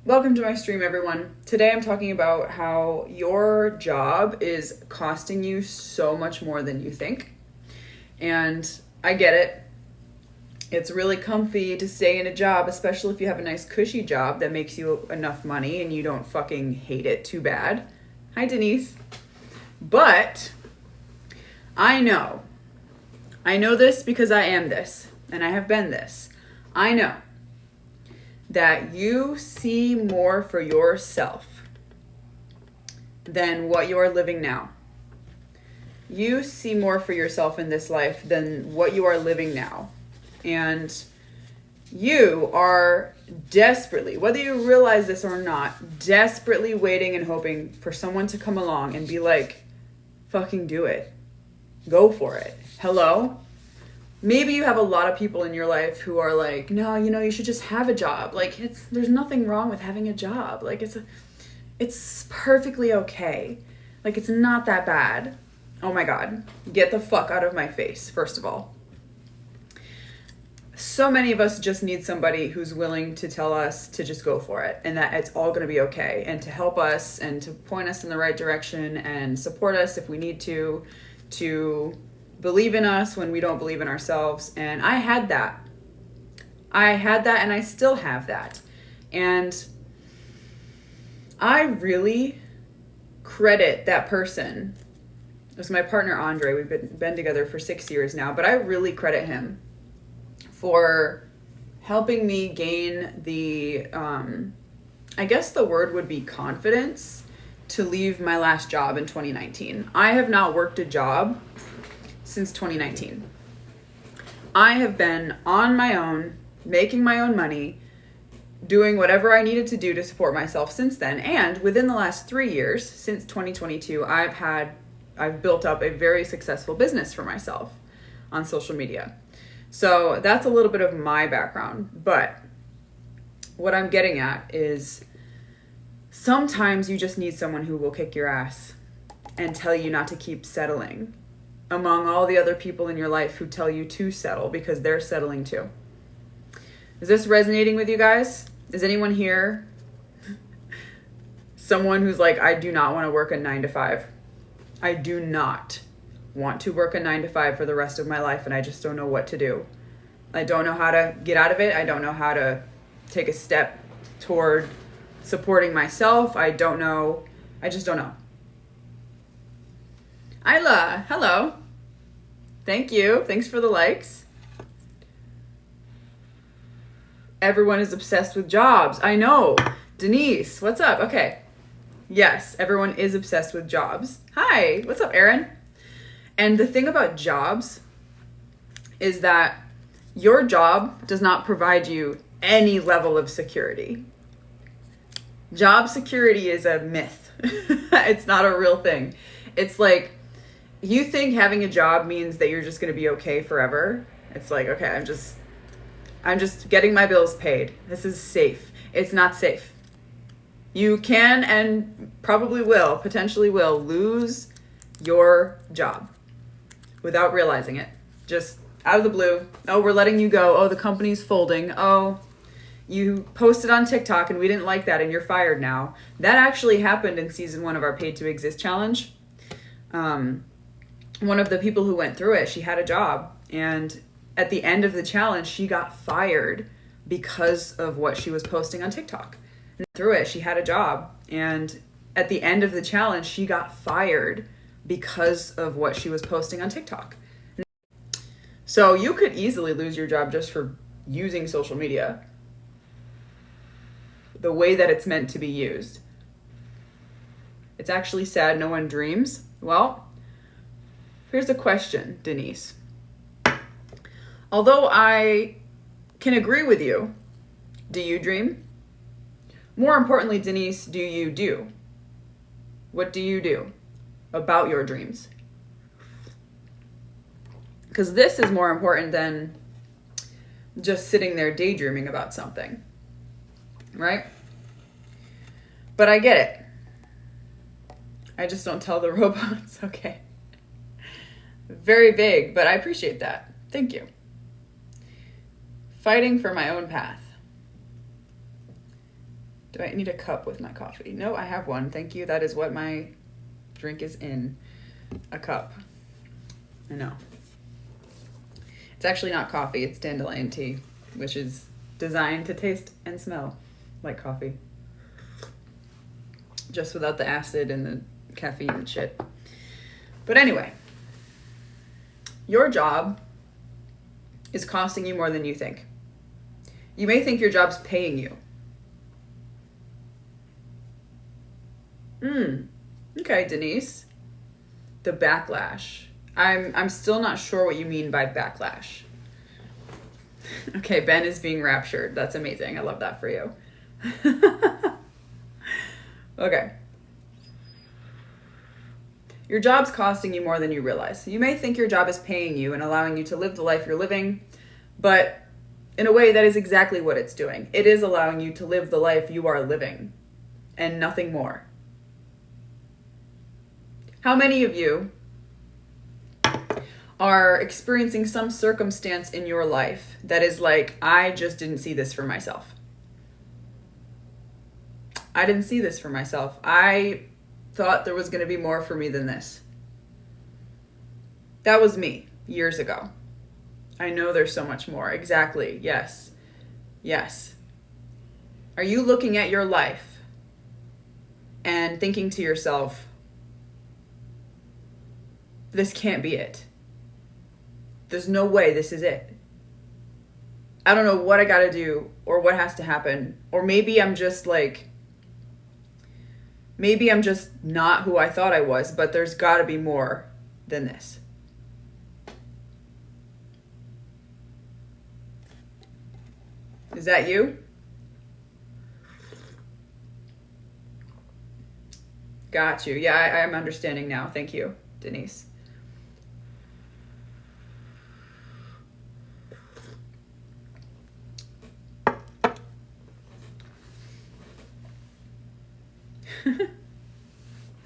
Welcome to my stream, everyone. Today I'm talking about how your job is costing you so much more than you think. And I get it. It's really comfy to stay in a job, especially if you have a nice cushy job that makes you enough money and you don't fucking hate it too bad. Hi, Denise. But I know this because I am this, and I have been this. I know that you see more for yourself than what you are living now. You see more for yourself in this life than what you are living now. And you are desperately, whether you realize this or not, desperately waiting and hoping for someone to come along and be like, fucking do it. Go for it. Hello? Maybe you have a lot of people in your life who are like, no, you should just have a job. Like, there's nothing wrong with having a job. Like, it's perfectly okay. Like, it's not that bad. Oh my God. Get the fuck out of my face, first of all. So many of us just need somebody who's willing to tell us to just go for it and that it's all going to be okay, and to help us and to point us in the right direction and support us if we need to believe in us when we don't believe in ourselves. And I had that and I still have that. And I really credit that person. It was my partner, Andre. We've been together for 6 years now, but I really credit him for helping me gain the, I guess the word would be confidence to leave my last job in 2019. I have not worked a job since 2019. I have been on my own, making my own money, doing whatever I needed to do to support myself since then. And within the last 3 years, since 2022, I've built up a very successful business for myself on social media. So that's a little bit of my background. But what I'm getting at is sometimes you just need someone who will kick your ass and tell you not to keep settling among all the other people in your life who tell you to settle because they're settling too. Is this resonating with you guys? Is anyone here someone who's like, I do not want to work a 9 to 5. I do not want to work a 9 to 5 for the rest of my life, and I just don't know what to do. I don't know how to get out of it. I don't know how to take a step toward supporting myself. I just don't know. Isla, hello. Thank you. Thanks for the likes. Everyone is obsessed with jobs. I know. Denise, what's up? Okay. Yes, everyone is obsessed with jobs. Hi, what's up, Aaron? And the thing about jobs is that your job does not provide you any level of security. Job security is a myth. It's not a real thing. It's like, you think having a job means that you're just going to be okay forever. It's like, okay, I'm just getting my bills paid. This is safe. It's not safe. You can and probably will, potentially will, lose your job without realizing it. Just out of the blue. Oh, we're letting you go. Oh, the company's folding. Oh, you posted on TikTok and we didn't like that and you're fired now. That actually happened in season 1 of our Paid to Exist challenge. One of the people who went through it, she had a job, and at the end of the challenge, she got fired because of what she was posting on TikTok. And through it, she had a job, and at the end of the challenge, she got fired because of what she was posting on TikTok. So you could easily lose your job just for using social media the way that it's meant to be used. It's actually sad no one dreams. Well, here's a question, Denise. Although I can agree with you, do you dream? More importantly, Denise, do you do? What do you do about your dreams? Because this is more important than just sitting there daydreaming about something, right? But I get it. I just don't tell the robots, okay? Very vague, but I appreciate that. Thank you. Fighting for my own path. Do I need a cup with my coffee? No, I have one. Thank you. That is what my drink is in. A cup. I know. It's actually not coffee. It's dandelion tea, which is designed to taste and smell like coffee. Just without the acid and the caffeine and shit. But anyway, your job is costing you more than you think. You may think your job's paying you. Okay, Denise. The backlash. I'm still not sure what you mean by backlash. Okay, Ben is being raptured. That's amazing. I love that for you. Okay. Your job's costing you more than you realize. You may think your job is paying you and allowing you to live the life you're living, but in a way, that is exactly what it's doing. It is allowing you to live the life you are living and nothing more. How many of you are experiencing some circumstance in your life that is like, I just didn't see this for myself? I didn't see this for myself. I thought there was going to be more for me than this. That was me years ago. I know there's so much more. Exactly. Yes. Yes. Are you looking at your life and thinking to yourself, this can't be it? There's no way this is it. I don't know what I got to do or what has to happen. Or maybe I'm just not who I thought I was, but there's got to be more than this. Is that you? Got you. Yeah, I'm understanding now. Thank you, Denise.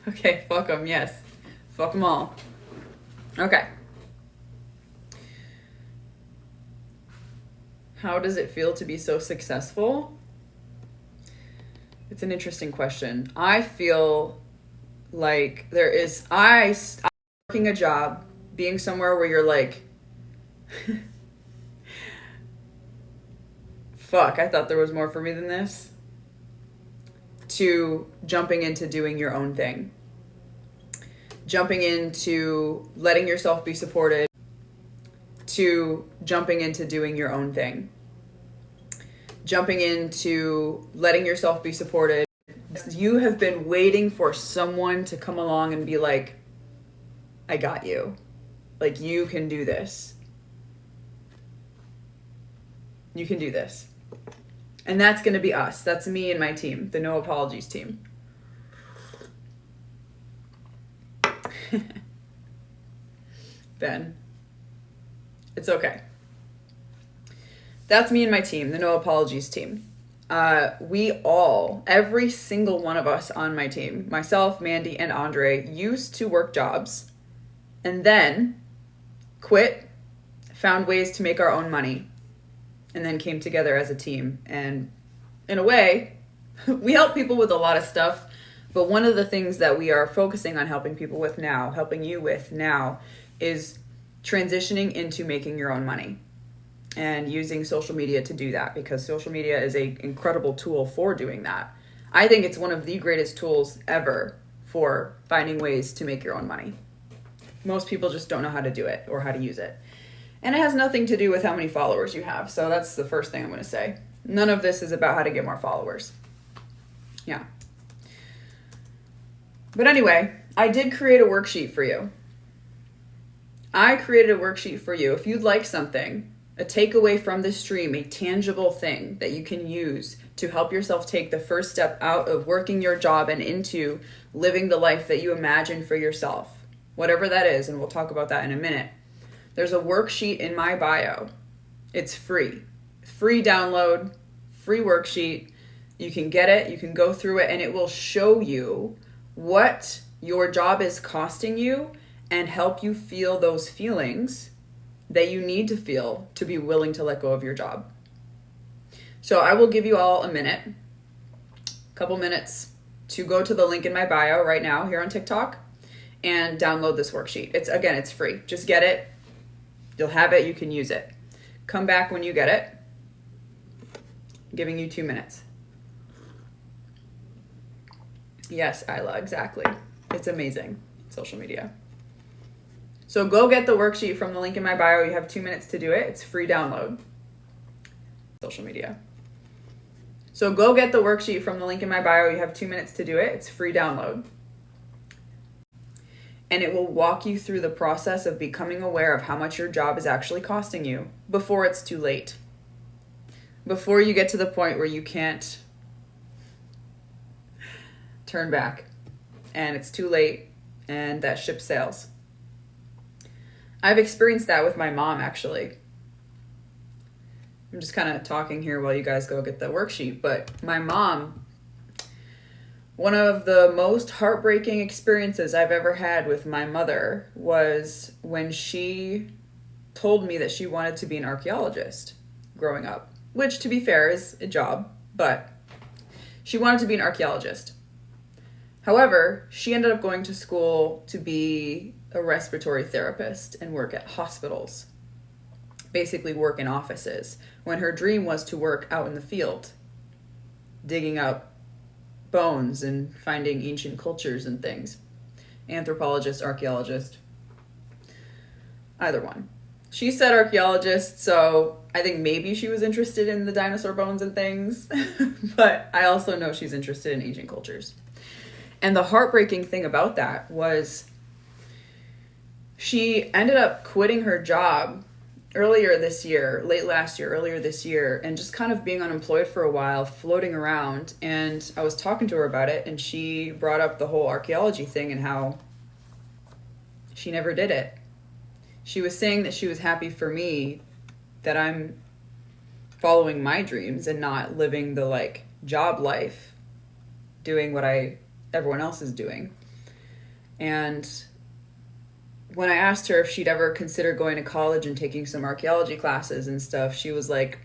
Okay, fuck them, yes. Fuck them all. Okay. How does it feel to be so successful? It's an interesting question. I feel like I'm working a job, being somewhere where you're like, fuck, I thought there was more for me than this, to jumping into doing your own thing. Jumping into letting yourself be supported, to jumping into doing your own thing. Jumping into letting yourself be supported. You have been waiting for someone to come along and be like, I got you. Like, you can do this. You can do this. And that's going to be us. That's me and my team, the No Apologies team. Ben. It's okay. That's me and my team, the No Apologies team. Every single one of us on my team, myself, Mandy, and Andre, used to work jobs and then quit, found ways to make our own money, and then came together as a team. And in a way, we help people with a lot of stuff, but one of the things that we are focusing on helping people with now, helping you with now, is transitioning into making your own money and using social media to do that, because social media is an incredible tool for doing that. I think it's one of the greatest tools ever for finding ways to make your own money. Most people just don't know how to do it or how to use it. And it has nothing to do with how many followers you have. So that's the first thing I'm going to say. None of this is about how to get more followers. Yeah. But anyway, I did create a worksheet for you. I created a worksheet for you. If you'd like something, a takeaway from the stream, a tangible thing that you can use to help yourself take the first step out of working your job and into living the life that you imagine for yourself, whatever that is, and we'll talk about that in a minute. There's a worksheet in my bio. It's free. Free download, free worksheet. You can get it, you can go through it, and it will show you what your job is costing you and help you feel those feelings that you need to feel to be willing to let go of your job. So I will give you all a minute couple minutes to go to the link in my bio right now here on TikTok and download this worksheet. It's free. Just get it. You'll have it. You can use it. Come back when you get it. I'm giving you 2 minutes. Yes, Isla, exactly. It's amazing, social media. So go get the worksheet from the link in my bio. You have 2 minutes to do it. It's free download. Social media. So go get the worksheet from the link in my bio. You have 2 minutes to do it. It's free download. And it will walk you through the process of becoming aware of how much your job is actually costing you before it's too late. Before you get to the point where you can't turn back and it's too late and that ship sails. I've experienced that with my mom, actually. I'm just kind of talking here while you guys go get the worksheet, but my mom, one of the most heartbreaking experiences I've ever had with my mother was when she told me that she wanted to be an archaeologist growing up, which, to be fair, is a job, but she wanted to be an archaeologist. However, she ended up going to school to be a respiratory therapist and work at hospitals, basically work in offices, when her dream was to work out in the field, digging up bones and finding ancient cultures and things. Anthropologist, archaeologist, either one. She said archaeologist, so I think maybe she was interested in the dinosaur bones and things, but I also know she's interested in ancient cultures. And the heartbreaking thing about that was she ended up quitting her job earlier this year, and just kind of being unemployed for a while, floating around. And I was talking to her about it, and she brought up the whole archaeology thing and how she never did it. She was saying that she was happy for me that I'm following my dreams and not living the job life, doing what everyone else is doing. And when I asked her if she'd ever consider going to college and taking some archaeology classes and stuff, she was like,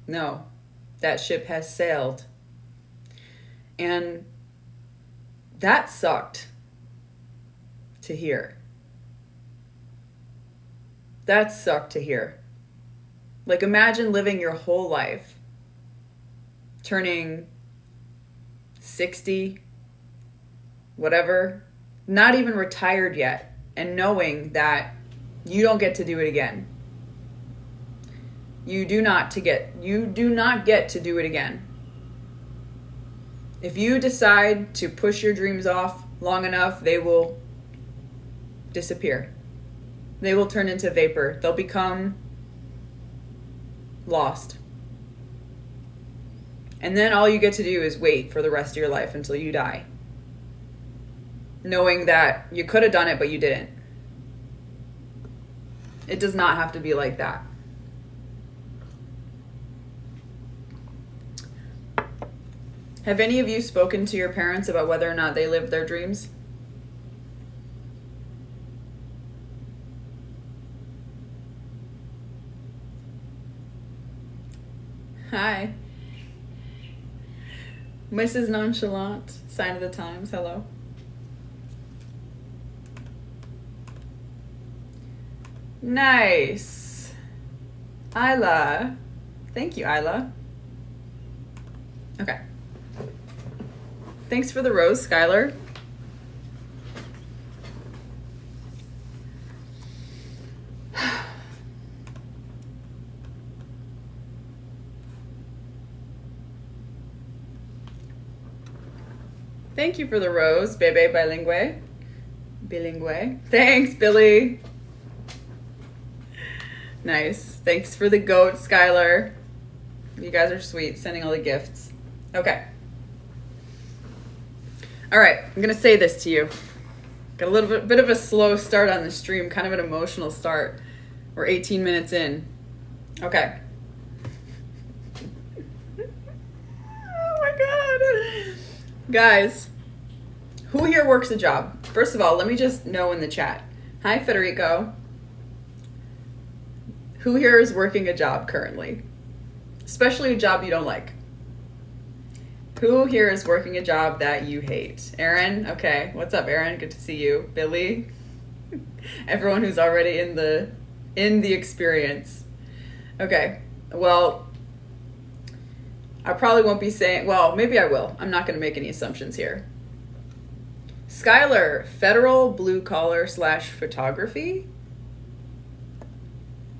no, that ship has sailed. And that sucked to hear. That sucked to hear. Imagine living your whole life, turning 60, whatever, not even retired yet, and knowing that you don't get to do it again. You do not get to do it again. If you decide to push your dreams off long enough, they will disappear. They will turn into vapor. They'll become lost. And then all you get to do is wait for the rest of your life until you die, knowing that you could have done it, but you didn't. It does not have to be like that. Have any of you spoken to your parents about whether or not they lived their dreams? Hi. Mrs. Nonchalant, sign of the times, hello. Nice. Isla. Thank you, Isla. Okay. Thanks for the rose, Skylar. Thank you for the rose, Bebe Bilingue. Bilingue. Thanks, Billy. Nice. Thanks for the goat, Skylar. You guys are sweet, sending all the gifts. Okay. All right, I'm going to say this to you. Got a little bit of a slow start on the stream, kind of an emotional start. We're 18 minutes in. Okay. Oh my God. Guys, who here works a job? First of all, let me just know in the chat. Hi, Federico. Who here is working a job currently? Especially a job you don't like. Who here is working a job that you hate? Aaron? Okay. What's up, Aaron? Good to see you. Billy? Everyone who's already in the experience. Okay. Well, I probably won't be saying, well, maybe I will. I'm not going to make any assumptions here. Skylar, federal blue collar / photography?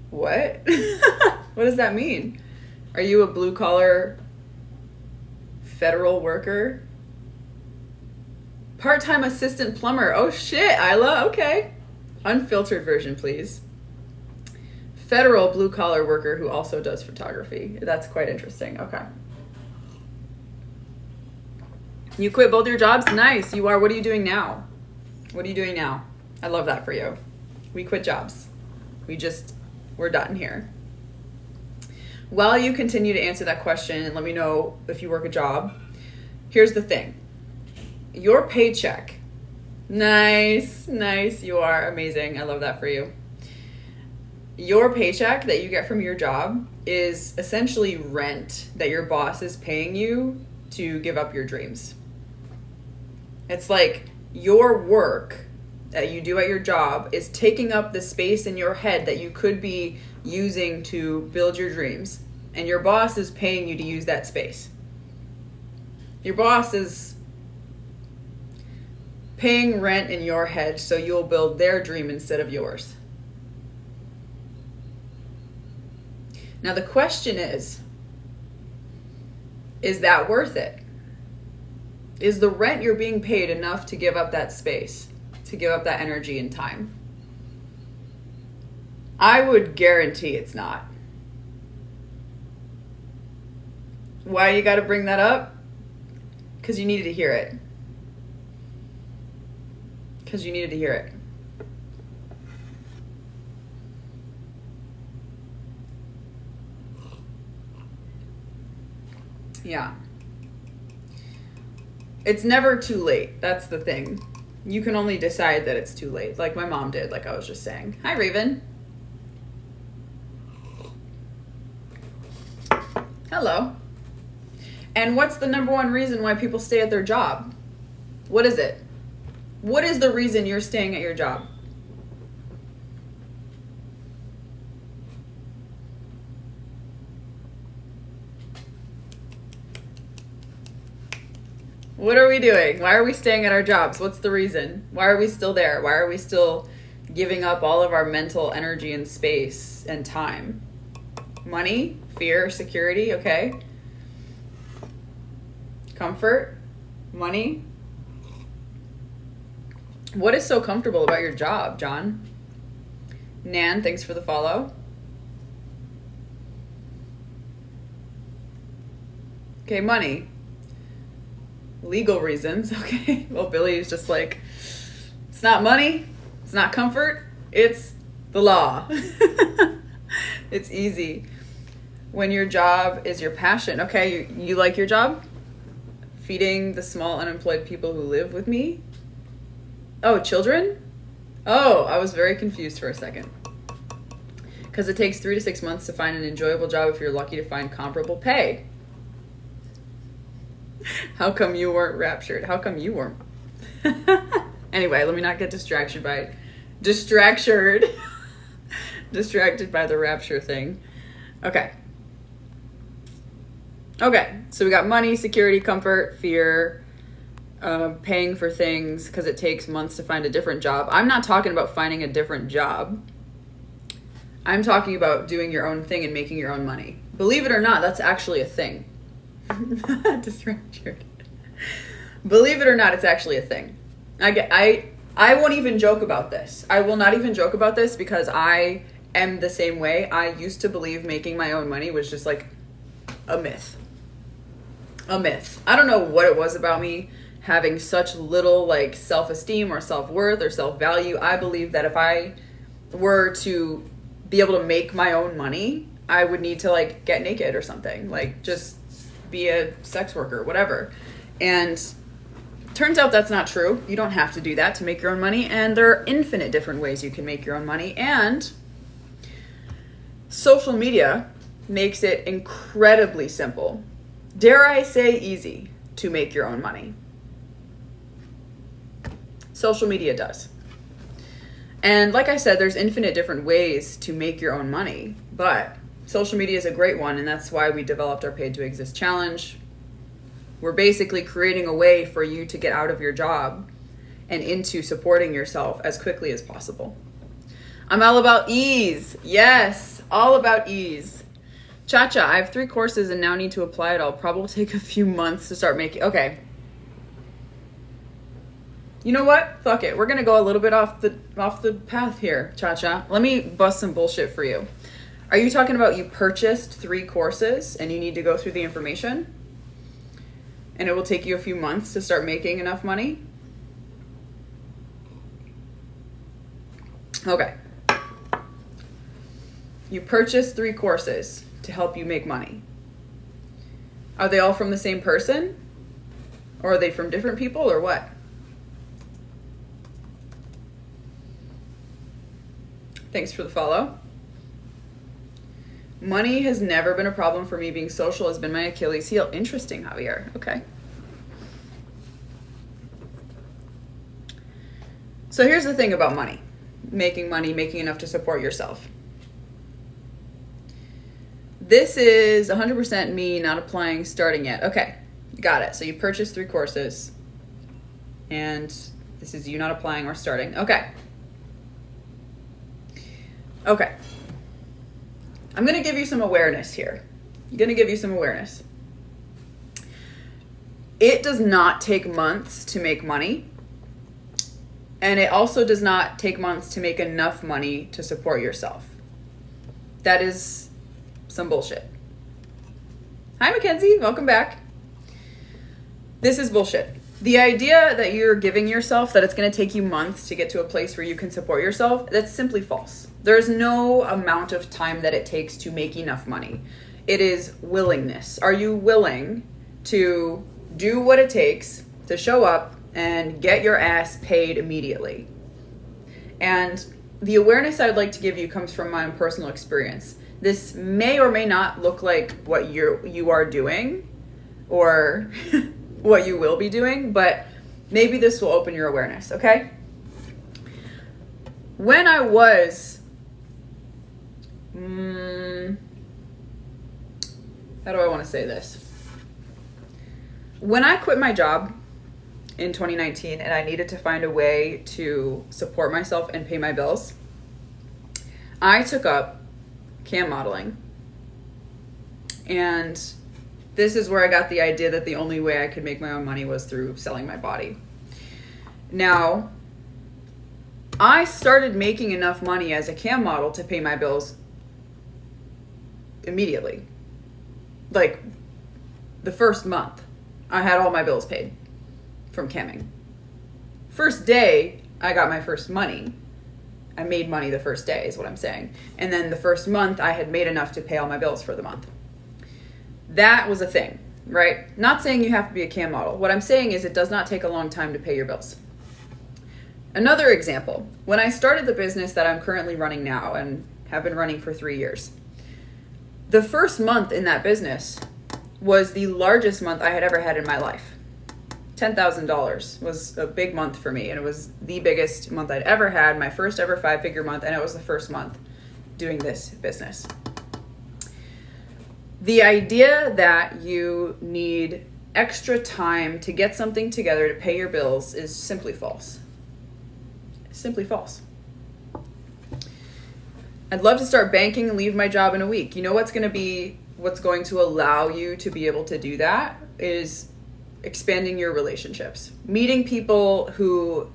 What? What does that mean? Are you a blue collar federal worker? Part-time assistant plumber. Oh shit, Isla. Okay. Unfiltered version, please. Federal blue collar worker who also does photography. That's quite interesting. Okay. You quit both your jobs? Nice. You are. What are you doing now? What are you doing now? I love that for you. We quit jobs. We're done here. While you continue to answer that question and let me know if you work a job, here's the thing. Your paycheck. Nice. You are amazing. I love that for you. Your paycheck that you get from your job is essentially rent that your boss is paying you to give up your dreams. It's like your work that you do at your job is taking up the space in your head that you could be using to build your dreams, and your boss is paying you to use that space. Your boss is paying rent in your head so you'll build their dream instead of yours. Now the question is that worth it? Is the rent you're being paid enough to give up that space, to give up that energy and time? I would guarantee it's not. Why you got to bring that up? Because you needed to hear it. Because you needed to hear it. Yeah. It's never too late. That's the thing. You can only decide that it's too late. Like my mom did, like I was just saying. Hi, Raven. Hello. And what's the number one reason why people stay at their job? What is it? What is the reason you're staying at your job? What are we doing? Why are we staying at our jobs? What's the reason? Why are we still there? Why are we still giving up all of our mental energy and space and time? Money, fear, security, okay. Comfort, money. What is so comfortable about your job, John? Nan, thanks for the follow. Okay, money. Legal reasons, okay. Well, Billy is just like, it's not money, it's not comfort, it's the law. It's easy. When your job is your passion, okay, you like your job? Feeding the small unemployed people who live with me? Oh, children? Oh, I was very confused for a second. Because it takes 3 to 6 months to find an enjoyable job if you're lucky to find comparable pay. How come you weren't raptured? How come you weren't? Anyway, let me not get distracted by distracted by the rapture thing. Okay, so we got money, security, comfort, fear, paying for things because it takes months to find a different job. I'm not talking about finding a different job. I'm talking about doing your own thing and making your own money. Believe it or not, that's actually a thing. Distracted. Believe it or not, it's actually a thing. I won't even joke about this. I will not even joke about this because I am the same way. I used to believe making my own money was just like a myth. A myth. I don't know what it was about me having such little like self-esteem or self-worth or self-value. I believe that if I were to be able to make my own money, I would need to like get naked or something, like just be a sex worker, whatever. And turns out that's not true. You don't have to do that to make your own money, and there are infinite different ways you can make your own money, and social media makes it incredibly simple, dare I say easy, to make your own money. Social media does. And like I said, there's infinite different ways to make your own money, but social media is a great one, and that's why we developed our Paid to Exist challenge. We're basically creating a way for you to get out of your job and into supporting yourself as quickly as possible. I'm all about ease. Yes, all about ease. Cha-cha, I have 3 courses and now need to apply it. I'll probably take a few months to start making... Okay. You know what? Fuck it. We're going to go a little bit off the path here, Cha-cha. Let me bust some bullshit for you. Are you talking about you purchased 3 courses and you need to go through the information? And it will take you a few months to start making enough money? Okay. You purchased 3 courses to help you make money. Are they all from the same person? Or are they from different people or what? Thanks for the follow. Money has never been a problem for me. Being social has been my Achilles heel. Interesting, Javier. Okay. So here's the thing about money. Making money, making enough to support yourself. This is 100% me not applying, starting yet. Okay, got it. So you purchased 3 courses and this is you not applying or starting. Okay. Okay. I'm going to give you some awareness here. I'm going to give you some awareness. It does not take months to make money. And it also does not take months to make enough money to support yourself. That is some bullshit. Hi, Mackenzie. Welcome back. This is bullshit. The idea that you're giving yourself that it's going to take you months to get to a place where you can support yourself, that's simply false. There's no amount of time that it takes to make enough money. It is willingness. Are you willing to do what it takes to show up and get your ass paid immediately? And the awareness I'd like to give you comes from my own personal experience. This may or may not look like what you are doing or what you will be doing, but maybe this will open your awareness, okay? When I was, how do I want to say this? When I quit my job in 2019 and I needed to find a way to support myself and pay my bills, I took up cam modeling. And this is where I got the idea that the only way I could make my own money was through selling my body. Now, I started making enough money as a cam model to pay my bills immediately. Like the first month, I had all my bills paid from camming. First day, I got my first money. I made money the first day is what I'm saying. And then the first month, I had made enough to pay all my bills for the month. That was a thing, right? Not saying you have to be a cam model. What I'm saying is it does not take a long time to pay your bills. Another example, when I started the business that I'm currently running now and have been running for 3 years, the first month in that business was the largest month I had ever had in my life. $10,000 was a big month for me, and it was the biggest month I'd ever had, my first ever 5-figure month, and it was the first month doing this business. The idea that you need extra time to get something together to pay your bills is simply false. Simply false. I'd love to start banking and leave my job in a week. You know what's going to allow you to be able to do that is expanding your relationships, meeting people who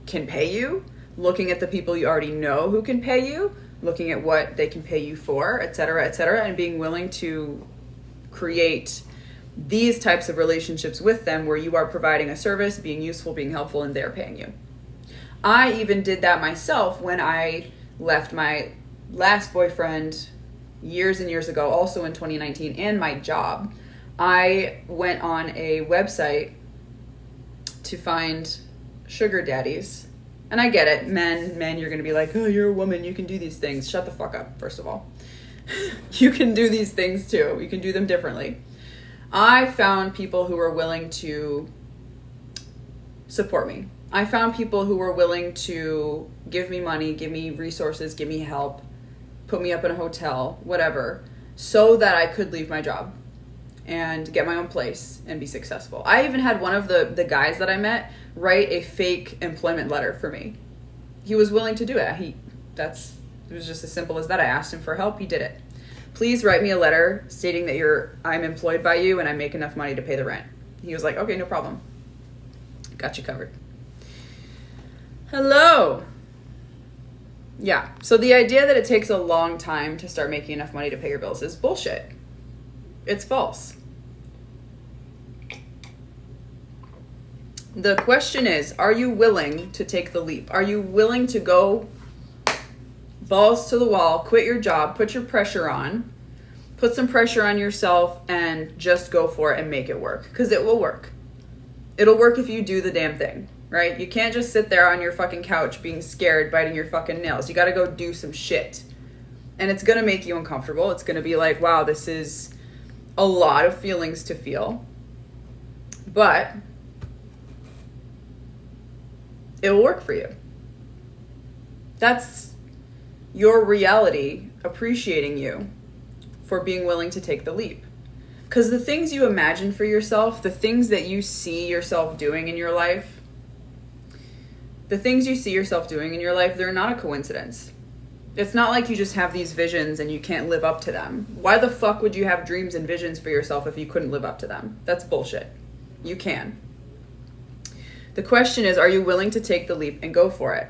can pay you, looking at the people you already know who can pay you, looking at what they can pay you for, et cetera, and being willing to create these types of relationships with them where you are providing a service, being useful, being helpful, and they're paying you. I even did that myself when I left my last boyfriend years and years ago, also in 2019, and my job. I went on a website to find sugar daddies. And I get it, men, you're gonna be like, oh, you're a woman, you can do these things. Shut the fuck up, first of all. You can do these things too. You can do them differently. I found people who were willing to support me. I found people who were willing to give me money, give me resources, give me help, put me up in a hotel, whatever, so that I could leave my job and get my own place and be successful. I even had one of the guys that I met write a fake employment letter for me. He was willing to do it. It was just as simple as that. I asked him for help. He did it. Please write me a letter stating that I'm employed by you and I make enough money to pay the rent. He was like, okay, no problem. Got you covered. Hello. Yeah. So the idea that it takes a long time to start making enough money to pay your bills is bullshit. It's false. The question is, are you willing to take the leap? Are you willing to go balls to the wall, quit your job, put your pressure on, put some pressure on yourself, and just go for it and make it work? Because it will work. It'll work if you do the damn thing, right? You can't just sit there on your fucking couch being scared, biting your fucking nails. You got to go do some shit. And it's going to make you uncomfortable. It's going to be like, wow, this is a lot of feelings to feel. But it will work for you. That's your reality appreciating you for being willing to take the leap. Because the things you imagine for yourself, the things that you see yourself doing in your life, they're not a coincidence. It's not like you just have these visions and you can't live up to them. Why the fuck would you have dreams and visions for yourself if you couldn't live up to them? That's bullshit. You can. The question is, are you willing to take the leap and go for it?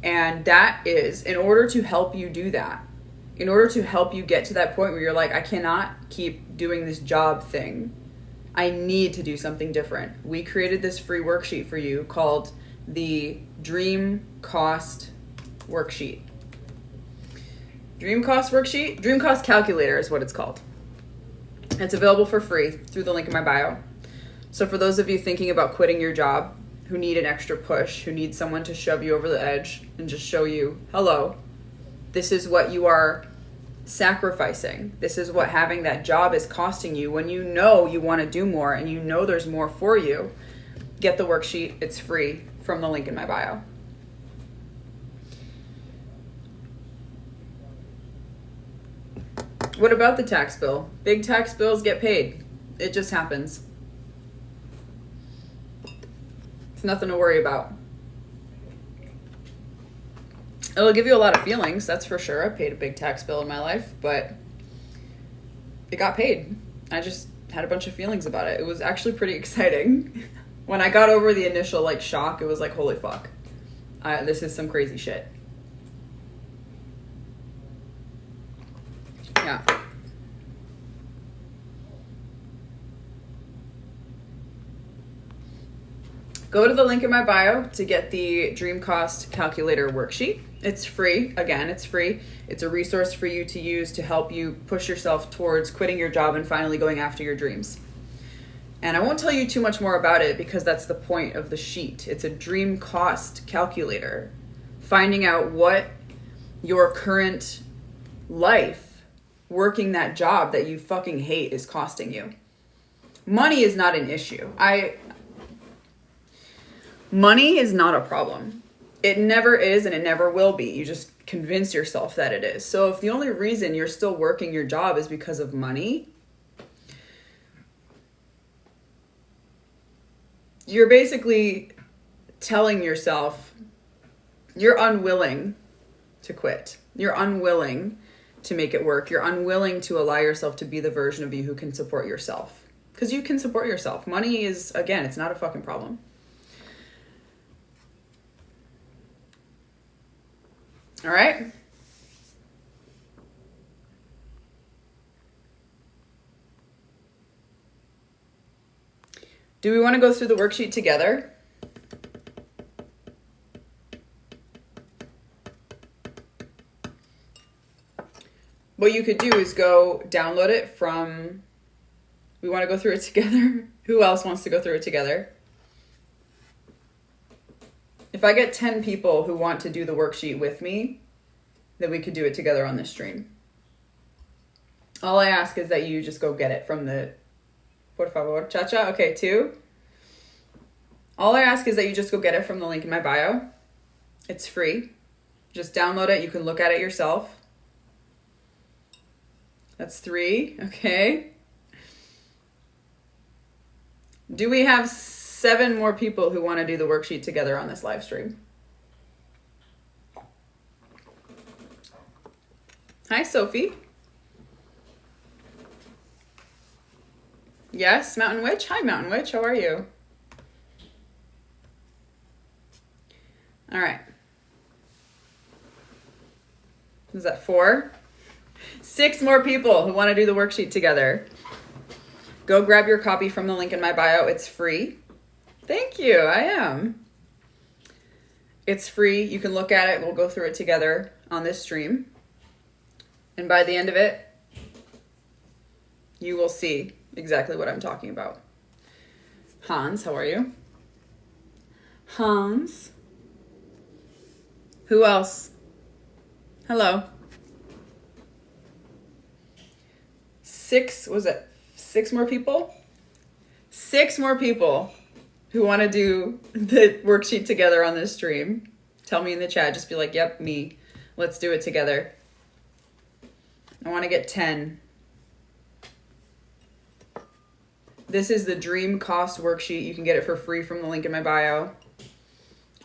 And that is, in order to help you do that, in order to help you get to that point where you're like, I cannot keep doing this job thing. I need to do something different. We created this free worksheet for you called the Dream Cost Worksheet. Dream Cost Worksheet? Dream Cost Calculator is what it's called. It's available for free through the link in my bio. So for those of you thinking about quitting your job, who need an extra push, who need someone to shove you over the edge and just show you, hello, this is what you are sacrificing. This is what having that job is costing you when you know you want to do more and you know there's more for you. Get the worksheet. It's free from the link in my bio. What about the tax bill? Big tax bills get paid. It just happens. It's nothing to worry about. It'll give you a lot of feelings, that's for sure. I paid a big tax bill in my life, but it got paid. I just had a bunch of feelings about it. It was actually pretty exciting. When I got over the initial shock, it was like, holy fuck. This is some crazy shit. Yeah. Go to the link in my bio to get the Dream Cost Calculator worksheet. It's free. Again, it's free. It's a resource for you to use to help you push yourself towards quitting your job and finally going after your dreams. And I won't tell you too much more about it because that's the point of the sheet. It's a dream cost calculator. Finding out what your current life working that job that you fucking hate is costing you. Money is not an issue. Money is not a problem. It never is and it never will be. You just convince yourself that it is. So if the only reason you're still working your job is because of money, you're basically telling yourself you're unwilling to quit. You're unwilling to make it work. You're unwilling to allow yourself to be the version of you who can support yourself. Because you can support yourself. Money is, again, it's not a fucking problem. All right? Do we want to go through the worksheet together? What you could do is go download it from, we want to go through it together. Who else wants to go through it together? If I get 10 people who want to do the worksheet with me, then we could do it together on this stream. All I ask is that you just go get it from the, por favor, Chacha. Okay, 2. All I ask is that you just go get it from the link in my bio. It's free. Just download it. You can look at it yourself. That's 3. Okay. Do we have 7 more people who want to do the worksheet together on this live stream? Hi, Sophie. Yes, Mountain Witch. Hi, Mountain Witch. How are you? All right. Is that 4? 6 more people who want to do the worksheet together. Go grab your copy from the link in my bio. It's free. Thank you. I am. It's free. You can look at it. We'll go through it together on this stream. And by the end of it, you will see exactly what I'm talking about. Hans, how are you? Hans. Who else? Hello. 6, was it 6 more people? 6 more people who want to do the worksheet together on this stream. Tell me in the chat. Just be like, yep, me. Let's do it together. I want to get 10. This is the Dream Cost Worksheet. You can get it for free from the link in my bio.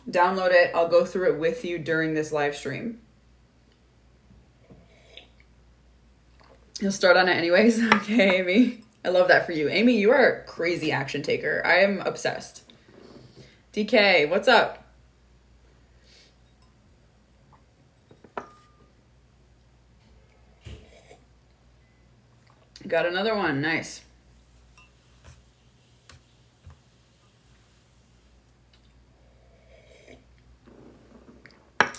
Download it. I'll go through it with you during this live stream. You'll start on it anyways? Okay, Amy. I love that for you. Amy, you are a crazy action taker. I am obsessed. DK, what's up? Got another one. Nice.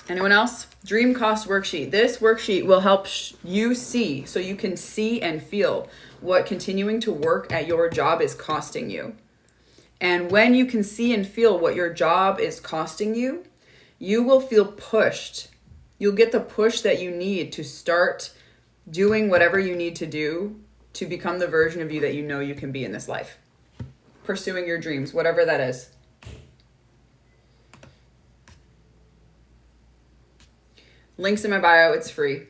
Anyone else? Dream Cost Worksheet. This worksheet will help you see, so you can see and feel what continuing to work at your job is costing you. And when you can see and feel what your job is costing you, you will feel pushed. You'll get the push that you need to start doing whatever you need to do to become the version of you that you know you can be in this life. Pursuing your dreams, whatever that is. Links in my bio. It's free.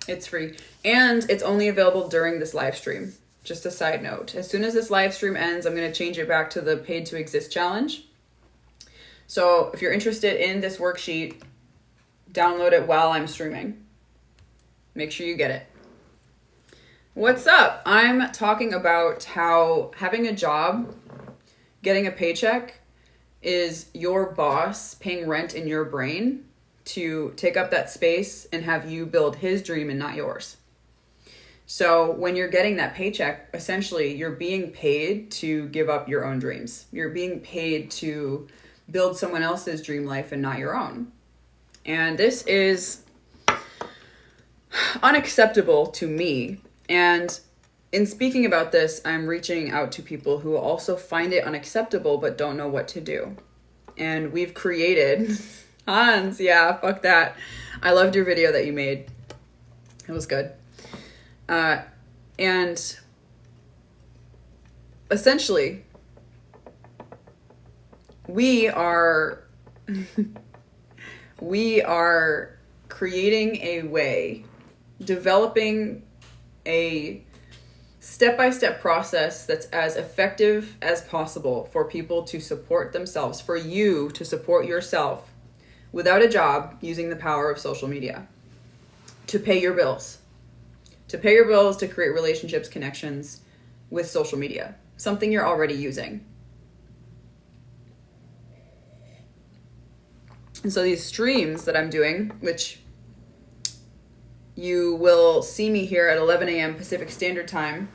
It's free. And it's only available during this live stream. Just a side note. As soon as this live stream ends, I'm going to change it back to the Paid to Exist challenge. So if you're interested in this worksheet, download it while I'm streaming. Make sure you get it. What's up? I'm talking about how having a job, getting a paycheck, is your boss paying rent in your brain to take up that space and have you build his dream and not yours. So when you're getting that paycheck, essentially you're being paid to give up your own dreams. You're being paid to build someone else's dream life and not your own. And this is unacceptable to me. And in speaking about this, I'm reaching out to people who also find it unacceptable but don't know what to do. And we've created... Hans, yeah, fuck that. I loved your video that you made. It was good. And essentially, we are creating a way, developing a step-by-step process that's as effective as possible for people to support themselves, for you to support yourself without a job, using the power of social media to pay your bills. To pay your bills, to create relationships, connections with social media, something you're already using. And so these streams that I'm doing, which you will see me here at 11 a.m. Pacific Standard Time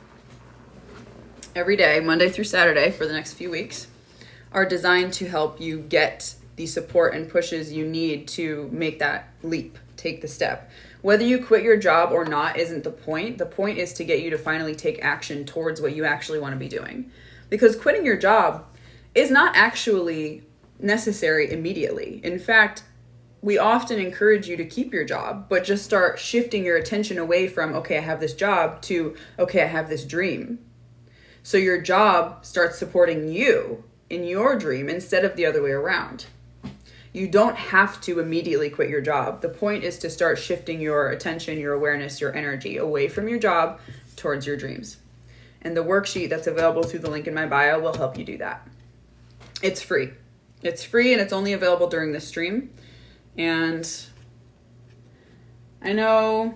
every day, Monday through Saturday for the next few weeks, are designed to help you get the support and pushes you need to make that leap, take the step. Whether you quit your job or not isn't the point. The point is to get you to finally take action towards what you actually want to be doing. Because quitting your job is not actually necessary immediately. In fact, we often encourage you to keep your job, but just start shifting your attention away from, okay, I have this job, to, okay, I have this dream. So your job starts supporting you in your dream instead of the other way around. You don't have to immediately quit your job. The point is to start shifting your attention, your awareness, your energy away from your job towards your dreams. And the worksheet that's available through the link in my bio will help you do that. It's free. It's free and it's only available during this stream. And I know,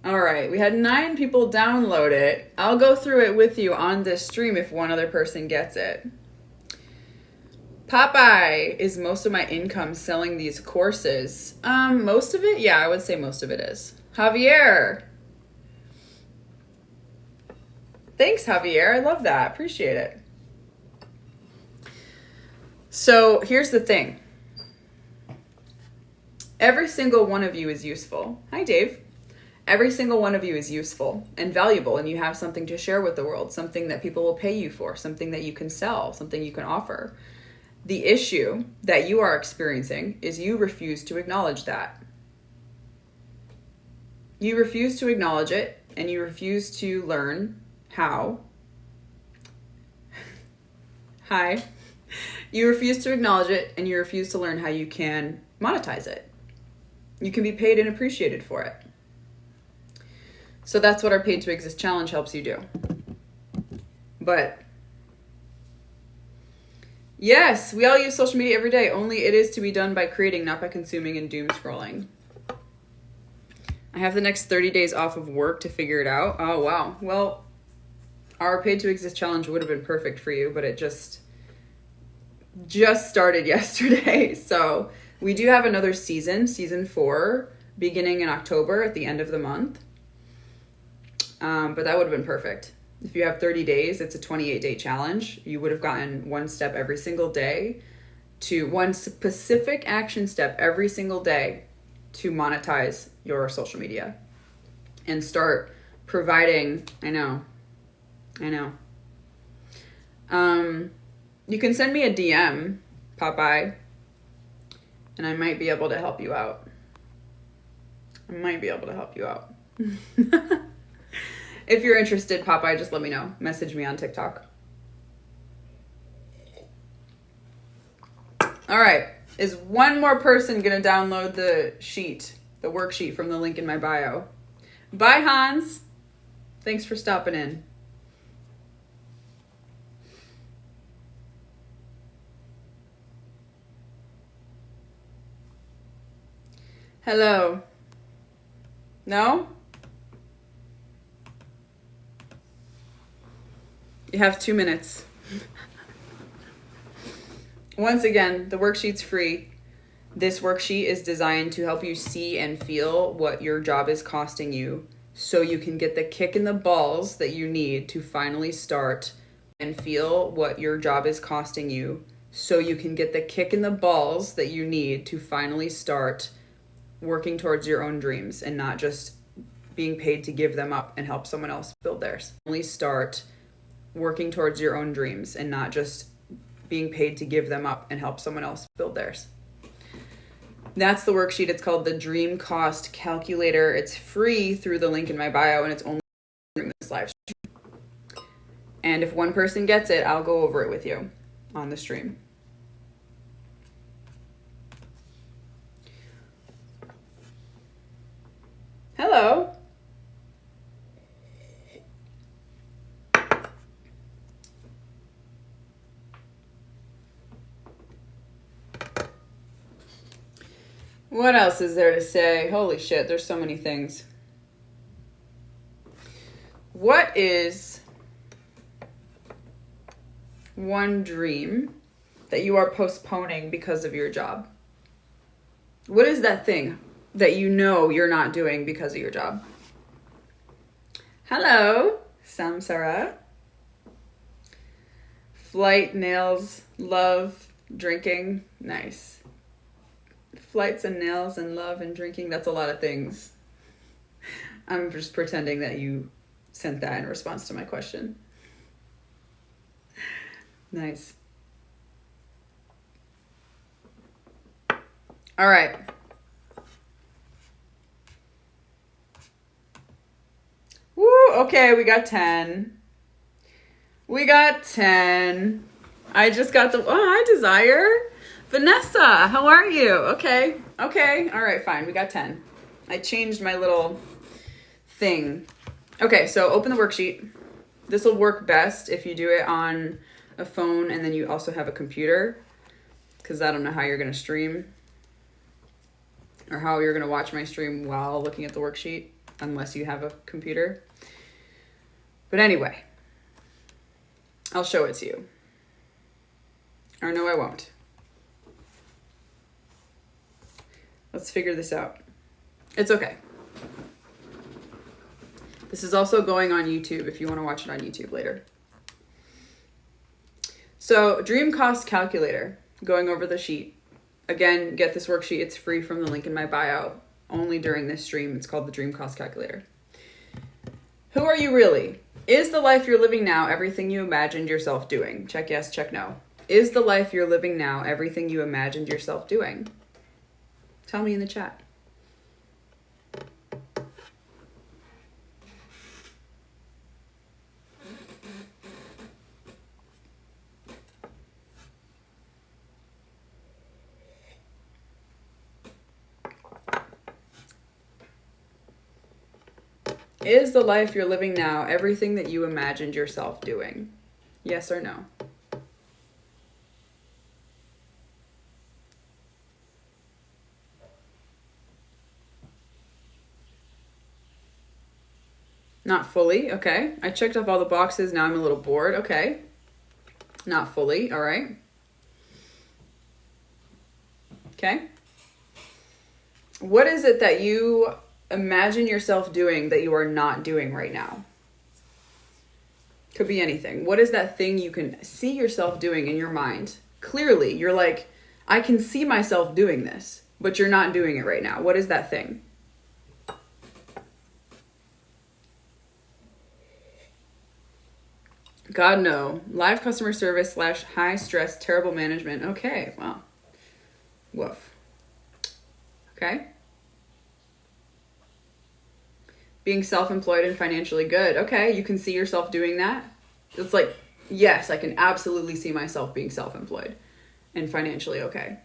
all right, we had 9 people download it. I'll go through it with you on this stream if one other person gets it. Popeye, is most of my income selling these courses? Most of it? Yeah, I would say most of it is. Javier. Thanks, Javier. I love that. Appreciate it. So here's the thing. Every single one of you is useful. Hi, Dave. Every single one of you is useful and valuable, and you have something to share with the world, something that people will pay you for, something that you can sell, something you can offer. The issue that you are experiencing is you refuse to acknowledge that. You refuse to acknowledge it, and you refuse to learn how. Hi. You refuse to acknowledge it, and you refuse to learn how you can monetize it. You can be paid and appreciated for it. So that's what our Paid to Exist challenge helps you do. But yes, we all use social media every day, only it is to be done by creating, not by consuming and doom scrolling. I have the next 30 days off of work to figure it out. Oh, wow. Well, our Paid to Exist challenge would have been perfect for you, but it just started yesterday. So we do have another season 4, beginning in October at the end of the month. But that would have been perfect. If you have 30 days, it's a 28-day challenge. You would have gotten one step every single day, to one specific action step every single day to monetize your social media and start providing. I know. You can send me a DM, Popeye, and I might be able to help you out. If you're interested, Popeye, just let me know. Message me on TikTok. All right. Is one more person going to download the worksheet from the link in my bio? Bye, Hans. Thanks for stopping in. Hello. No? You have 2 minutes. Once again, the worksheet's free. This worksheet is designed to help you see and feel what your job is costing you, so you can get the kick in the balls that you need to finally start and feel what your job is costing you, so you can get the kick in the balls that you need to finally start working towards your own dreams and not just being paid to give them up and help someone else build theirs. Only start working towards your own dreams and not just being paid to give them up and help someone else build theirs. That's the worksheet. It's called the Dream Cost Calculator. It's free through the link in my bio, and it's only during this live stream. And if one person gets it, I'll go over it with you on the stream. Hello. What else is there to say? Holy shit, there's so many things. What is one dream that you are postponing because of your job? What is that thing that you know you're not doing because of your job? Hello, Samsara. Flight, nails, love, drinking. Nice. Flights and nails and love and drinking. That's a lot of things. I'm just pretending that you sent that in response to my question. Nice. All right. Woo, okay, we got 10. We got 10. I just got the, oh, hi, Desire. Vanessa, how are you? Okay, all right, fine, we got 10. I changed my little thing. Okay, so open the worksheet. This will work best if you do it on a phone and then you also have a computer, because I don't know how you're going to stream or how you're going to watch my stream while looking at the worksheet unless you have a computer. But anyway, I'll show it to you. Or no, I won't. Let's figure this out. It's okay. This is also going on YouTube if you want to watch it on YouTube later. So, Dream Cost Calculator, going over the sheet. Again, get this worksheet. It's free from the link in my bio. Only during this stream. It's called the Dream Cost Calculator. Who are you really? Is the life you're living now everything you imagined yourself doing? Check yes, check no. Is the life you're living now everything you imagined yourself doing? Tell me in the chat. Is the life you're living now everything that you imagined yourself doing? Yes or no? Not fully, okay. I checked off all the boxes, now I'm a little bored, okay. Not fully, all right. Okay. What is it that you imagine yourself doing that you are not doing right now? Could be anything. What is that thing you can see yourself doing in your mind? Clearly, you're like, I can see myself doing this, but you're not doing it right now. What is that thing? God, no. Live customer service / high stress, terrible management. Okay, well, woof. Okay. Being self-employed and financially good. Okay, you can see yourself doing that. It's like, yes, I can absolutely see myself being self-employed and financially okay.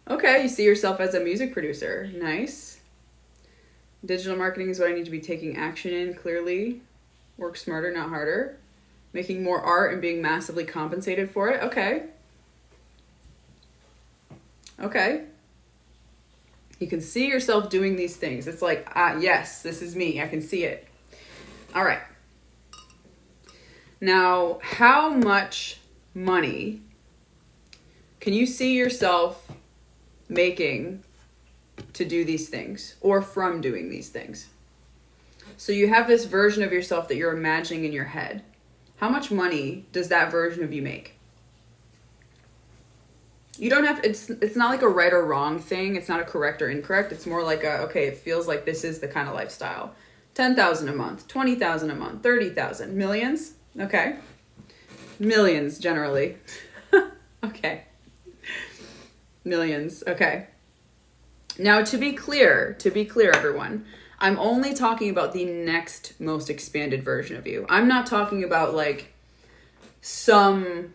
Okay, you see yourself as a music producer. Nice. Digital marketing is what I need to be taking action in, clearly. Work smarter, not harder. Making more art and being massively compensated for it. Okay. Okay. You can see yourself doing these things. It's like, yes, this is me. I can see it. All right. Now, how much money can you see yourself making to do these things or from doing these things? So you have this version of yourself that you're imagining in your head. How much money does that version of you make? You don't have, it's not like a right or wrong thing. It's not a correct or incorrect. It's more like a, okay, it feels like this is the kind of lifestyle. 10,000 a month, 20,000 a month, 30,000, millions. Okay. Millions generally. Okay. Millions. Okay. Now to be clear, everyone, I'm only talking about the next most expanded version of you. I'm not talking about like some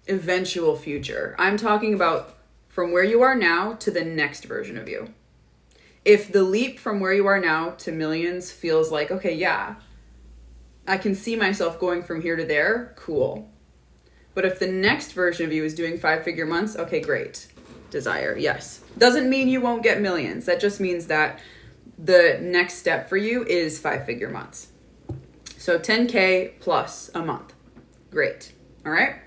eventual future. I'm talking about from where you are now to the next version of you. If the leap from where you are now to millions feels like, okay, yeah, I can see myself going from here to there, cool. But if the next version of you is doing 5-figure months, okay, great. Desire, yes. Doesn't mean you won't get millions. That just means that the next step for you is 5-figure months. So 10K plus a month. Great. All right?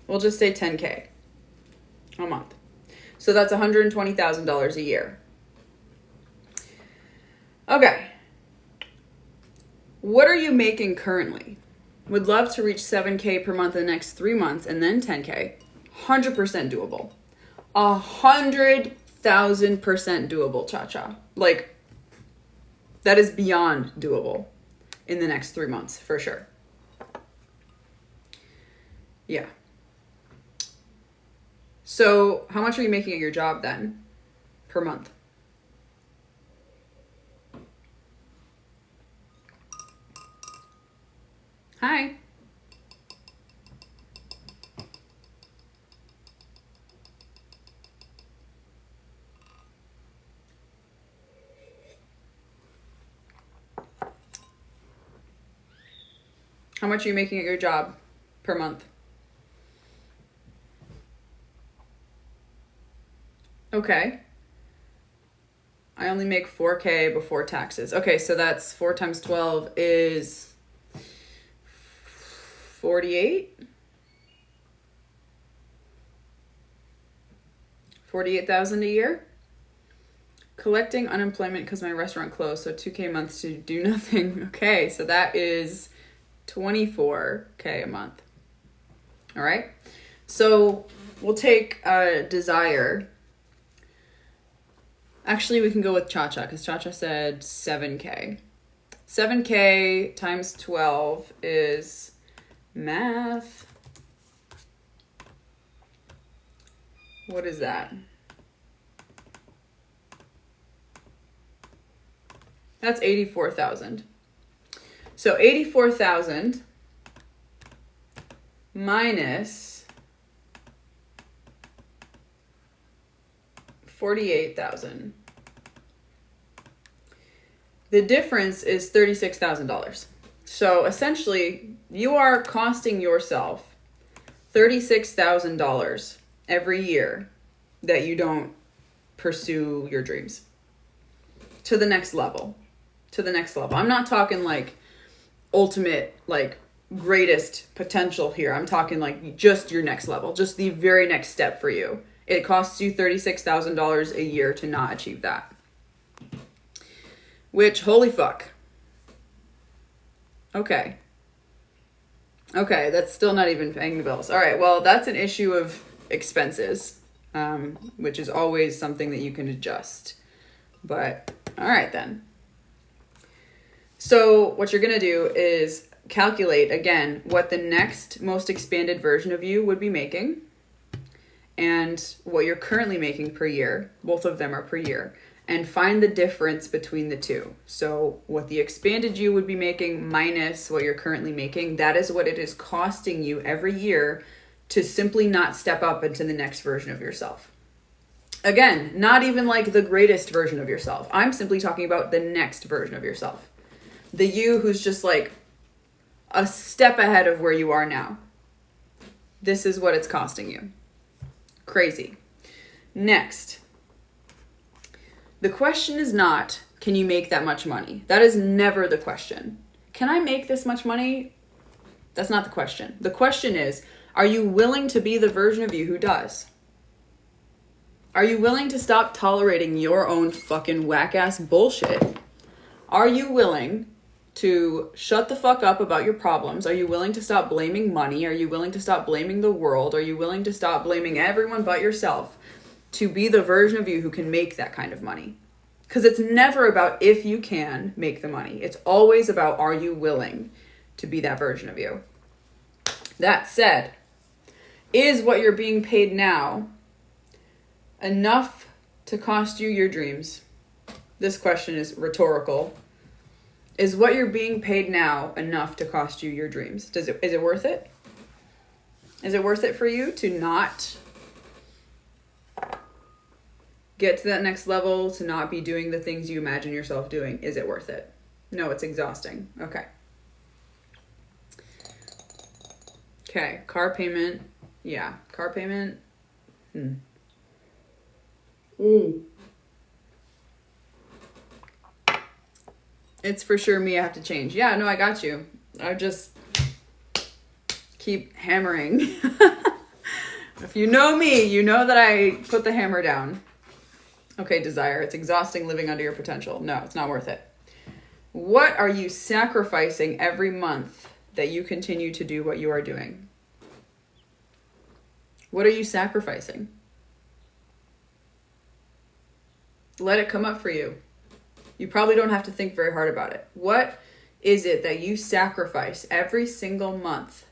We'll just say 10K a month. So that's $120,000 a year. Okay. What are you making currently? Would love to reach 7K per month in the next 3 months and then 10K. 100% doable. 100,000% doable, Cha-Cha. Like, that is beyond doable in the next 3 months, for sure. Yeah. So how much are you making at your job then per month? Hi. How much are you making at your job per month? Okay. I only make 4K before taxes. Okay, so that's 4 times 12 is 48? 48,000 a year? Collecting unemployment because my restaurant closed, so 2K a month to do nothing. Okay, so that is 24K a month. All right. So we'll take Desire. Actually, we can go with Cha-Cha because Cha-Cha said 7K. 7K times 12 is math. What is that? That's 84,000. So 84,000 minus 48,000. The difference is $36,000. So essentially, you are costing yourself $36,000 every year that you don't pursue your dreams to the next level. To the next level. I'm not talking like ultimate, like greatest potential here. I'm talking like just your next level, just the very next step for you. It costs you $36,000 a year to not achieve that. Which, holy fuck. Okay. Okay, that's still not even paying the bills. All right, well, that's an issue of expenses, which is always something that you can adjust. But, all right then. So what you're going to do is calculate, again, what the next most expanded version of you would be making and what you're currently making per year. Both of them are per year. And find the difference between the two. So what the expanded you would be making minus what you're currently making, that is what it is costing you every year to simply not step up into the next version of yourself. Again, not even like the greatest version of yourself. I'm simply talking about the next version of yourself. The you who's just like a step ahead of where you are now. This is what it's costing you. Crazy. Next. The question is not, can you make that much money? That is never the question. Can I make this much money? That's not the question. The question is, are you willing to be the version of you who does? Are you willing to stop tolerating your own fucking whack-ass bullshit? Are you willing to shut the fuck up about your problems? Are you willing to stop blaming money? Are you willing to stop blaming the world? Are you willing to stop blaming everyone but yourself to be the version of you who can make that kind of money? Because it's never about if you can make the money. It's always about, are you willing to be that version of you? That said, is what you're being paid now enough to cost you your dreams? This question is rhetorical. Is what you're being paid now enough to cost you your dreams? Is it worth it? Is it worth it for you to not get to that next level, to not be doing the things you imagine yourself doing? Is it worth it? No, it's exhausting. Okay. Okay, car payment. Yeah, car payment. It's for sure me, I have to change. Yeah, no, I got you. I just keep hammering. If you know me, you know that I put the hammer down. Okay, Desire, it's exhausting living under your potential. No, it's not worth it. What are you sacrificing every month that you continue to do what you are doing? What are you sacrificing? Let it come up for you. You probably don't have to think very hard about it. What is it that you sacrifice every single month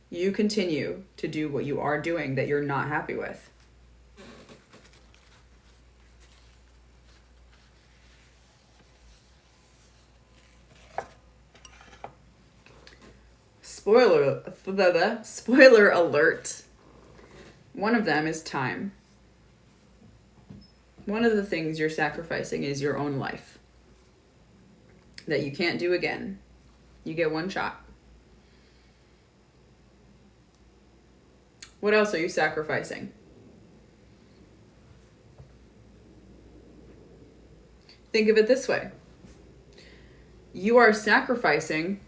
you continue to do what you are doing that you're not happy with. Spoiler alert. One of them is time. One of the things you're sacrificing is your own life that you can't do again. You get one shot. What else are you sacrificing? Think of it this way. You are sacrificing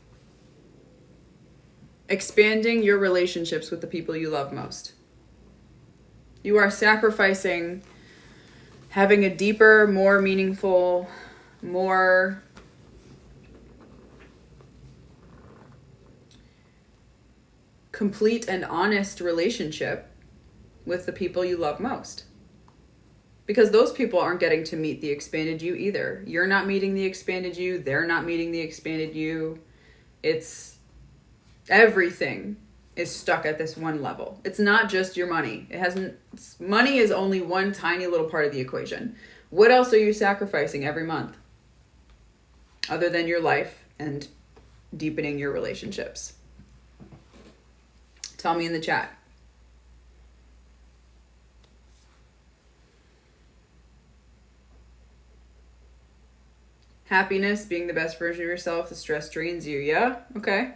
expanding your relationships with the people you love most. You are sacrificing having a deeper, more meaningful, more complete and honest relationship with the people you love most. Because those people aren't getting to meet the expanded you either. You're not meeting the expanded you. They're not meeting the expanded you. It's everything is stuck at this one level. It's not just your money. Money is only one tiny little part of the equation. What else are you sacrificing every month other than your life and deepening your relationships? Tell me in the chat. Happiness, being the best version of yourself, the stress drains you. Yeah? Okay.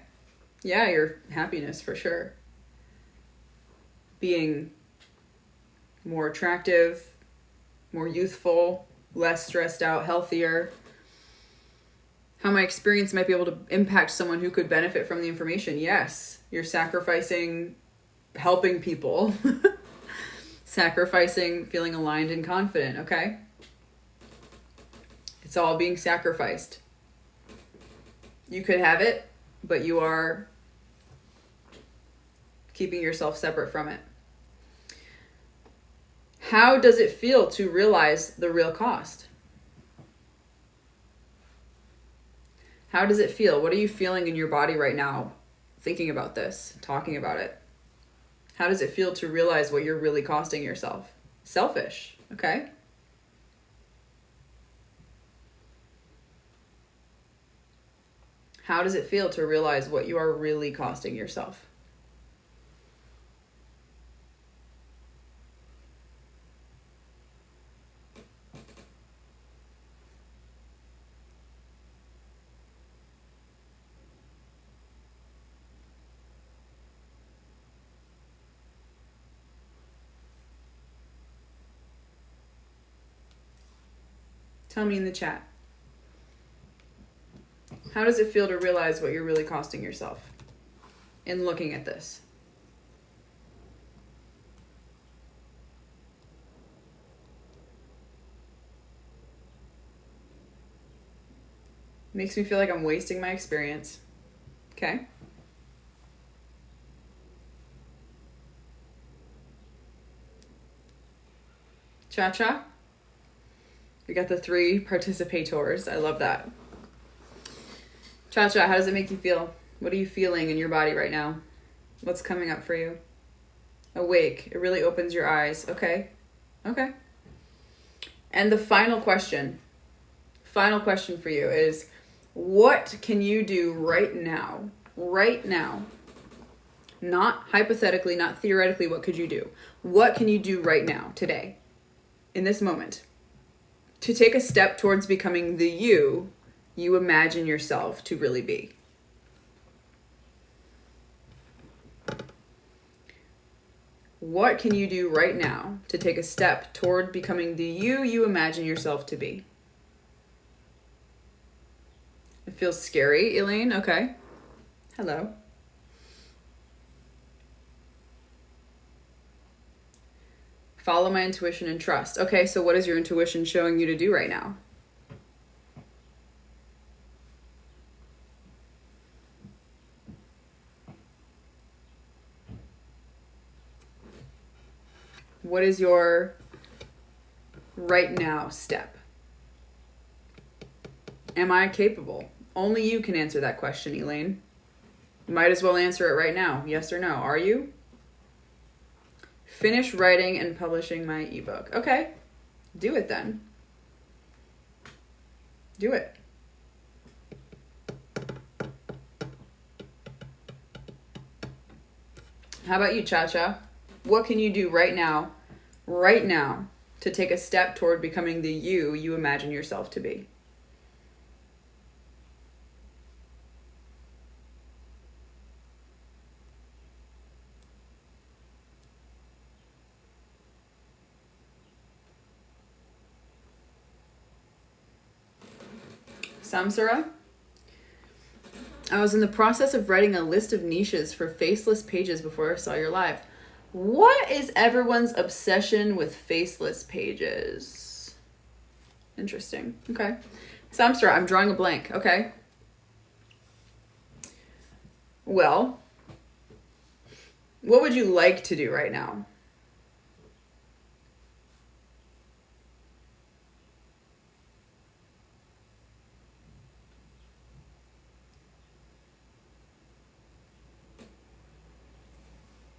Yeah, your happiness for sure. Being more attractive, more youthful, less stressed out, healthier. How my experience might be able to impact someone who could benefit from the information. Yes, you're sacrificing helping people. Sacrificing feeling aligned and confident, okay? It's all being sacrificed. You could have it, but you are keeping yourself separate from it. How does it feel to realize the real cost? How does it feel? What are you feeling in your body right now, thinking about this, talking about it? How does it feel to realize what you're really costing yourself? Selfish, okay? How does it feel to realize what you are really costing yourself? Tell me in the chat. How does it feel to realize what you're really costing yourself in looking at this? Makes me feel like I'm wasting my experience. Okay. Cha-cha. We got the 3 participators. I love that. Cha-cha, how does it make you feel? What are you feeling in your body right now? What's coming up for you? Awake. It really opens your eyes. Okay. Okay. And the final question for you is, what can you do right now? Right now. Not hypothetically, not theoretically, what could you do? What can you do right now, today, in this moment, to take a step towards becoming the you imagine yourself to really be? What can you do right now to take a step toward becoming the you imagine yourself to be? It feels scary, Elaine. Okay. Hello. Follow my intuition and trust. Okay, so what is your intuition showing you to do right now? What is your right now step? Am I capable? Only you can answer that question, Elaine. Might as well answer it right now. Yes or no? Are you? Finish writing and publishing my ebook. Okay. Do it then. Do it. How about you, Cha-Cha? What can you do right now, to take a step toward becoming the you imagine yourself to be? Samsara? I was in the process of writing a list of niches for faceless pages before I saw your live. What is everyone's obsession with faceless pages? Interesting. Okay. Samsara, I'm drawing a blank. Okay. Well, what would you like to do right now?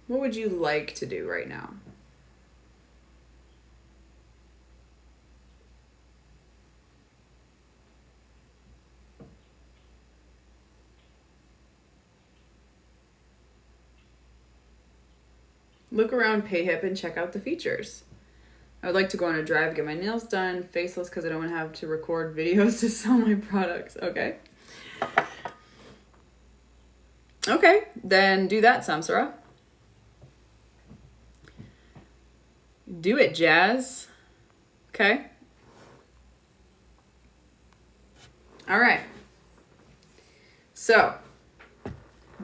What would you like to do right now? Look around PayHip and check out the features. I would like to go on a drive, get my nails done, faceless because I don't want to have to record videos to sell my products. Okay. Okay, then do that, Samsara. Do it, Jazz. Okay. All right. So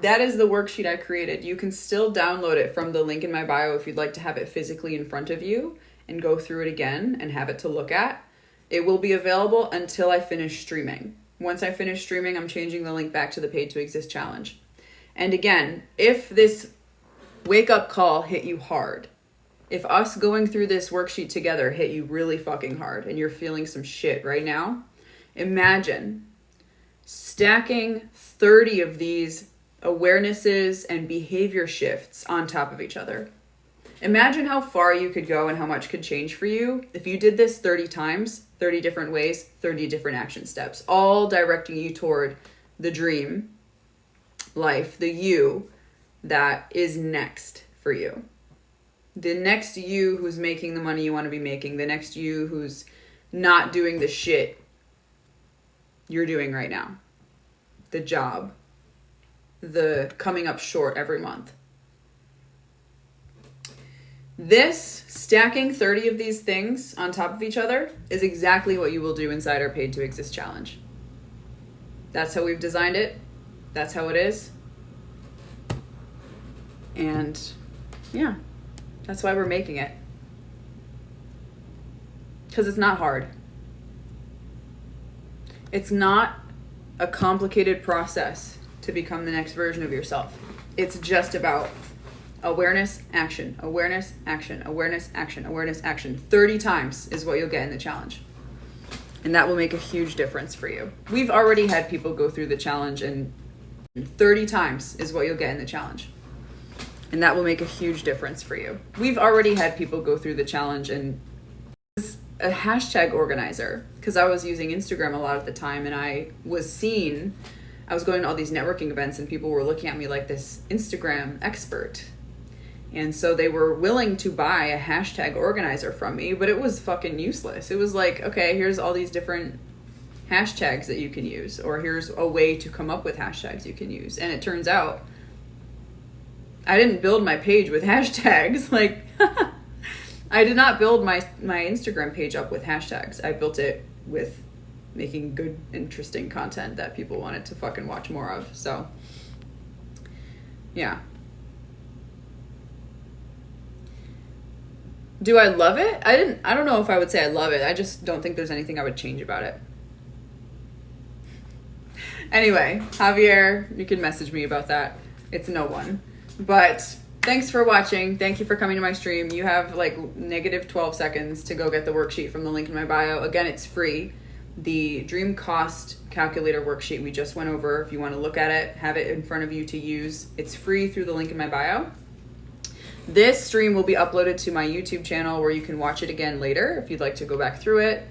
that is the worksheet I created. You can still download it from the link in my bio if you'd like to have it physically in front of you and go through it again and have it to look at. It will be available until I finish streaming. Once I finish streaming, I'm changing the link back to the Paid to Exist challenge. And again, if this wake up call hit you hard, if us going through this worksheet together hit you really fucking hard and you're feeling some shit right now, imagine stacking 30 of these awarenesses and behavior shifts on top of each other. Imagine how far you could go and how much could change for you if you did this 30 times, 30 different ways, 30 different action steps, all directing you toward the dream life, the you that is next for you. The next you who's making the money you want to be making, the next you who's not doing the shit you're doing right now. The job, the coming up short every month. This, stacking 30 of these things on top of each other, is exactly what you will do inside our Paid to Exist challenge. That's how we've designed it. That's how it is. And yeah, that's why we're making it. Because it's not hard. It's not a complicated process to become the next version of yourself. It's just about awareness, action, awareness, action, awareness, action, awareness, action. 30 times is what you'll get in the challenge. And that will make a huge difference for you. We've already had people go through the challenge, and 30 times is what you'll get in the challenge. And that will make a huge difference for you. We've already had people go through the challenge, and a hashtag organizer, because I was using Instagram a lot at the time, and I was going to all these networking events, and people were looking at me like this Instagram expert. And so they were willing to buy a hashtag organizer from me, but it was fucking useless. It was like, okay, here's all these different hashtags that you can use, or here's a way to come up with hashtags you can use. And it turns out I didn't build my page with hashtags. Like, I did not build my Instagram page up with hashtags. I built it with making good, interesting content that people wanted to fucking watch more of. So, yeah. Do I love it? I don't know if I would say I love it. I just don't think there's anything I would change about it. Anyway, Javier, you can message me about that. It's no one. But thanks for watching. Thank you for coming to my stream. You have like negative 12 seconds to go get the worksheet from the link in my bio. Again, it's free. the dream cost calculator worksheet we just went over. If you want to look at it, have it in front of you to use. It's free through the link in my bio. This stream will be uploaded to my YouTube channel where you can watch it again later if you'd like to go back through it,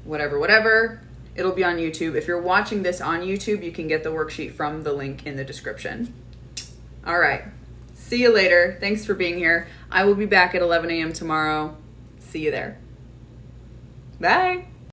whatever. It'll be on YouTube. If you're watching this on YouTube, you can get the worksheet from the link in the description. All right. See you later. Thanks for being here. I will be back at 11 a.m. tomorrow. See you there. Bye.